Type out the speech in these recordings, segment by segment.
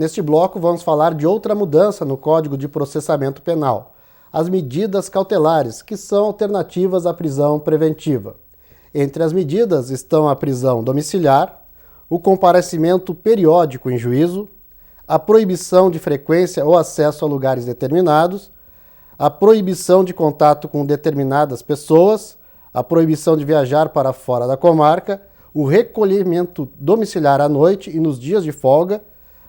Neste bloco vamos falar de outra mudança no Código de Processamento Penal, as medidas cautelares, que são alternativas à prisão preventiva. Entre as medidas estão a prisão domiciliar, o comparecimento periódico em juízo, a proibição de frequência ou acesso a lugares determinados, a proibição de contato com determinadas pessoas, a proibição de viajar para fora da comarca, o recolhimento domiciliar à noite e nos dias de folga,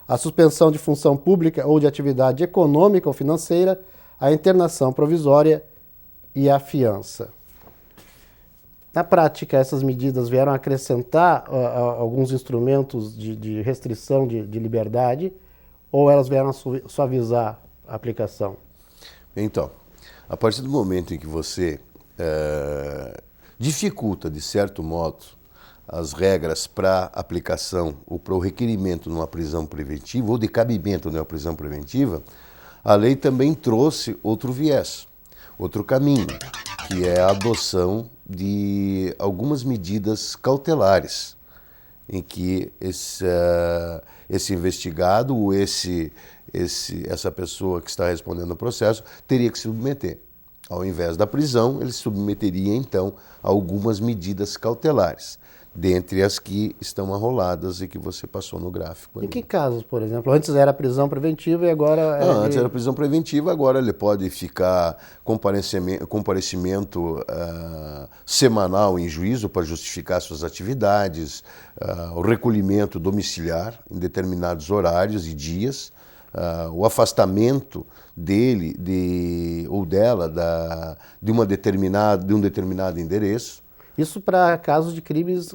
a suspensão de função pública ou de atividade econômica ou financeira, a internação provisória e a fiança. Na prática, essas medidas vieram acrescentar alguns instrumentos de restrição de liberdade, ou elas vieram suavizar a aplicação? Então, a partir do momento em que você dificulta, de certo modo, as regras para aplicação ou para o requerimento numa prisão preventiva ou de cabimento numa prisão preventiva, a lei também trouxe outro viés, outro caminho, que é a adoção de algumas medidas cautelares, em que esse investigado ou essa pessoa que está respondendo ao processo teria que se submeter. Ao invés da prisão, ele se submeteria, então, a algumas medidas cautelares, dentre as que estão arroladas e que você passou no gráfico ali. Em que casos, por exemplo? Antes era prisão preventiva e agora... Antes era prisão preventiva, agora ele pode ficar comparecimento semanal em juízo para justificar suas atividades, o recolhimento domiciliar em determinados horários e dias, o afastamento dele ou dela de um determinado endereço. Isso para casos de crimes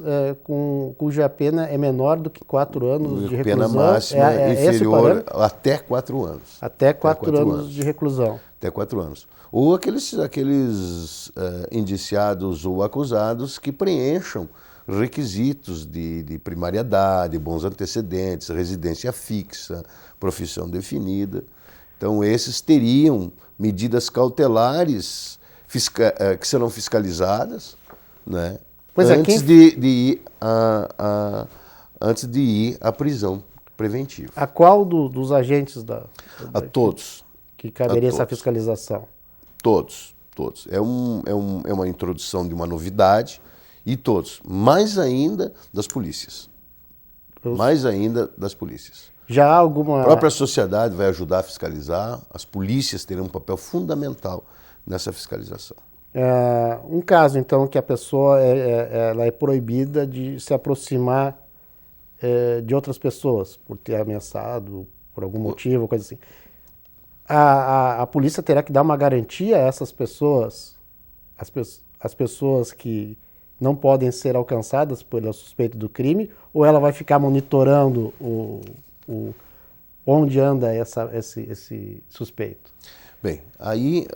cuja pena é menor do que 4 anos de reclusão. Pena máxima inferior até 4 anos. Até 4 anos de reclusão. Até 4 anos. Ou aqueles indiciados ou acusados que preencham requisitos de primariedade, bons antecedentes, residência fixa, profissão definida. Então, esses teriam medidas cautelares que serão fiscalizadas, né? Antes de ir à prisão preventiva. A qual dos agentes a todos. Que caberia essa fiscalização? Todos. É uma introdução de uma novidade e todos. Mais ainda das polícias. Já há alguma... A própria sociedade vai ajudar a fiscalizar, as polícias terão um papel fundamental nessa fiscalização. Um caso, então, que a pessoa ela é proibida de se aproximar de outras pessoas, por ter ameaçado, por algum motivo, coisa assim. A polícia terá que dar uma garantia a essas pessoas, as pessoas que não podem ser alcançadas pelo suspeito do crime, ou ela vai ficar monitorando onde anda esse suspeito? Bem, aí,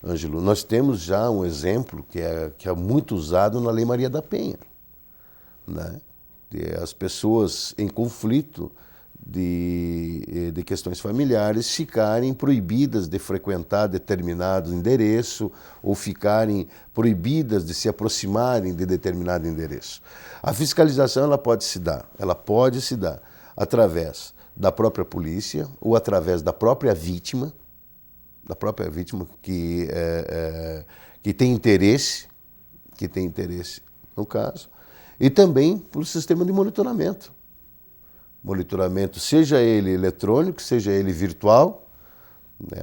Ângelo, nós temos já um exemplo que é muito usado na Lei Maria da Penha, né? As pessoas em conflito de questões familiares ficarem proibidas de frequentar determinado endereço ou ficarem proibidas de se aproximarem de determinado endereço. A fiscalização ela pode se dar através da própria polícia ou através da própria vítima que tem interesse no caso, e também pelo sistema de monitoramento. Monitoramento, seja ele eletrônico, seja ele virtual.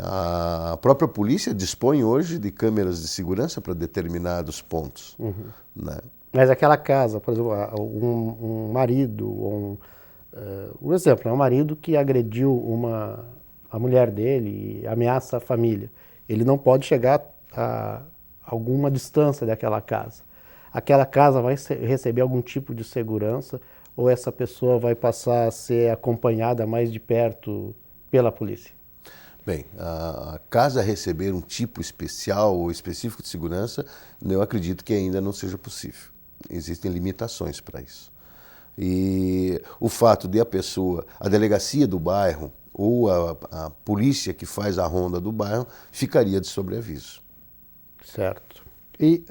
A própria polícia dispõe hoje de câmeras de segurança para determinados pontos. Né? Mas aquela casa, por exemplo, um marido, um exemplo, é um marido que agrediu a mulher dele e ameaça a família. Ele não pode chegar a alguma distância daquela casa. Aquela casa vai receber algum tipo de segurança ou essa pessoa vai passar a ser acompanhada mais de perto pela polícia? Bem, a casa receber um tipo especial ou específico de segurança, eu acredito que ainda não seja possível. Existem limitações para isso. E o fato de a delegacia do bairro ou a polícia que faz a ronda do bairro ficaria de sobreaviso. Certo. E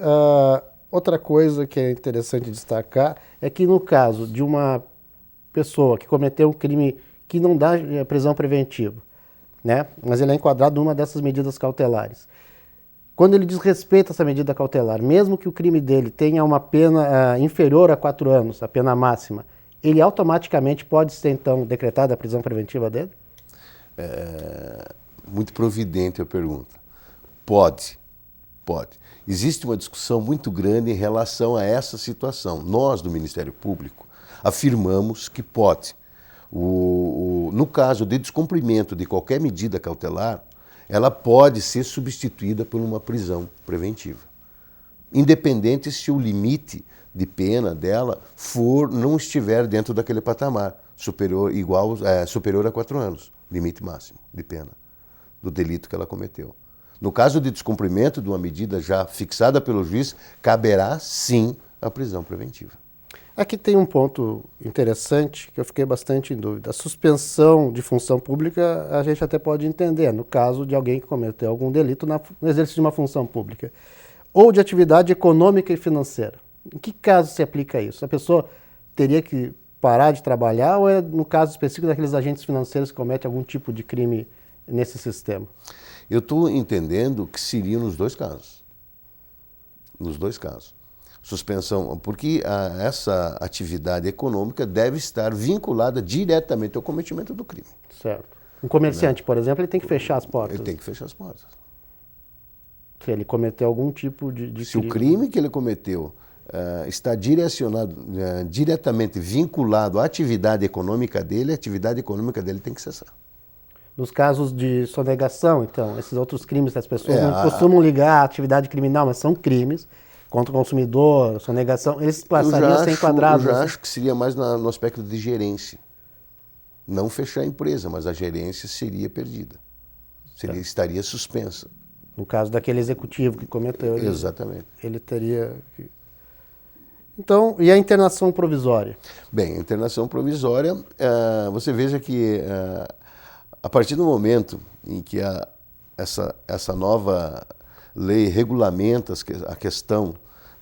outra coisa que é interessante destacar é que no caso de uma pessoa que cometeu um crime que não dá prisão preventiva, né? Mas ele é enquadrado numa dessas medidas cautelares. Quando ele desrespeita essa medida cautelar, mesmo que o crime dele tenha uma pena inferior a 4 anos, a pena máxima, ele automaticamente pode ser, então, decretada a prisão preventiva dele? Muito providente a pergunta. Pode. Existe uma discussão muito grande em relação a essa situação. Nós, do Ministério Público, afirmamos que pode. No caso de descumprimento de qualquer medida cautelar, ela pode ser substituída por uma prisão preventiva, independente se o limite de pena dela não estiver dentro daquele patamar, superior a 4 anos, limite máximo de pena do delito que ela cometeu. No caso de descumprimento de uma medida já fixada pelo juiz, caberá sim a prisão preventiva. Aqui tem um ponto interessante que eu fiquei bastante em dúvida. A suspensão de função pública a gente até pode entender, no caso de alguém que cometeu algum delito no exercício de uma função pública, ou de atividade econômica e financeira. Em que caso se aplica isso? A pessoa teria que parar de trabalhar ou é no caso específico daqueles agentes financeiros que cometem algum tipo de crime nesse sistema? Eu estou entendendo que seria nos dois casos. Nos dois casos. Suspensão, porque essa atividade econômica deve estar vinculada diretamente ao cometimento do crime. Certo. Um comerciante, por exemplo, ele tem que fechar as portas. Ele tem que fechar as portas. Se ele cometeu algum tipo de crime. Se o crime que ele cometeu está diretamente vinculado à atividade econômica dele, a atividade econômica dele tem que cessar. Nos casos de sonegação, então, esses outros crimes que as pessoas não costumam ligar à atividade criminal, mas são crimes contra o consumidor, sonegação, eles passariam a ser enquadrados. Eu já acho que seria mais no aspecto de gerência. Não fechar a empresa, mas a gerência seria perdida. Estaria suspensa. No caso daquele executivo que cometeu. Exatamente. Ele teria... Então, e a internação provisória? Bem, a internação provisória, você veja que a partir do momento em que essa nova lei regulamenta a questão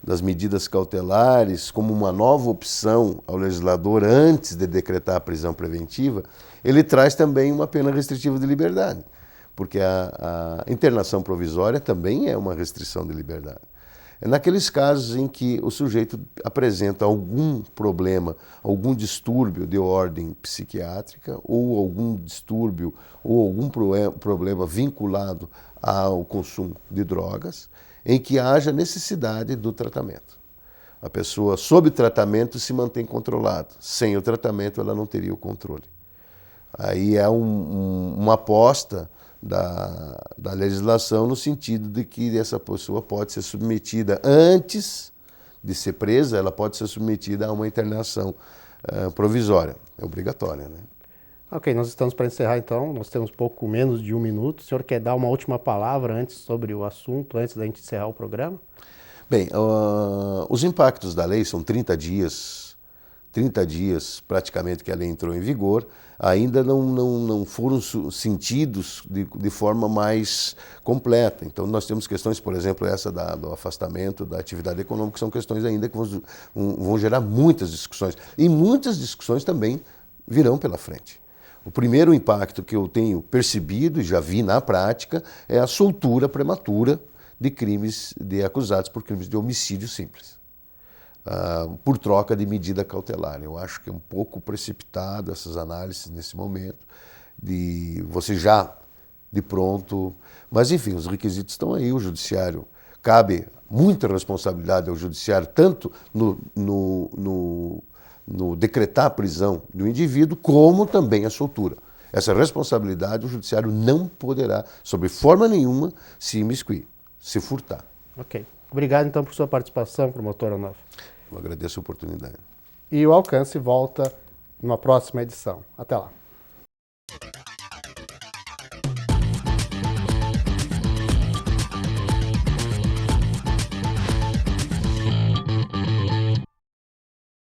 das medidas cautelares como uma nova opção ao legislador antes de decretar a prisão preventiva, ele traz também uma pena restritiva de liberdade, porque a internação provisória também é uma restrição de liberdade. É naqueles casos em que o sujeito apresenta algum problema, algum distúrbio de ordem psiquiátrica ou algum distúrbio ou algum problema vinculado ao consumo de drogas, em que haja necessidade do tratamento. A pessoa sob tratamento se mantém controlada. Sem o tratamento ela não teria o controle. Aí é uma aposta da legislação no sentido de que essa pessoa pode ser submetida, antes de ser presa, ela pode ser submetida a uma internação provisória. É obrigatória, né? Ok, nós estamos para encerrar então, nós temos pouco menos de 1 minuto. O senhor quer dar uma última palavra antes sobre o assunto, antes da gente encerrar o programa? Bem, os impactos da lei são 30 dias praticamente que a lei entrou em vigor, ainda não foram sentidos de forma mais completa. Então nós temos questões, por exemplo, essa do afastamento da atividade econômica, que são questões ainda que vão gerar muitas discussões. E muitas discussões também virão pela frente. O primeiro impacto que eu tenho percebido e já vi na prática é a soltura prematura de acusados por crimes de homicídio simples. Por troca de medida cautelar. Eu acho que é um pouco precipitado essas análises nesse momento, de você já de pronto. Mas, enfim, os requisitos estão aí, o judiciário. Cabe muita responsabilidade ao judiciário, tanto no decretar a prisão do indivíduo, como também a soltura. Essa responsabilidade o judiciário não poderá, sob forma nenhuma, se imiscuir, se furtar. Ok. Obrigado, então, por sua participação, promotor Onofre. Eu agradeço a oportunidade. E o Alcance volta numa próxima edição. Até lá.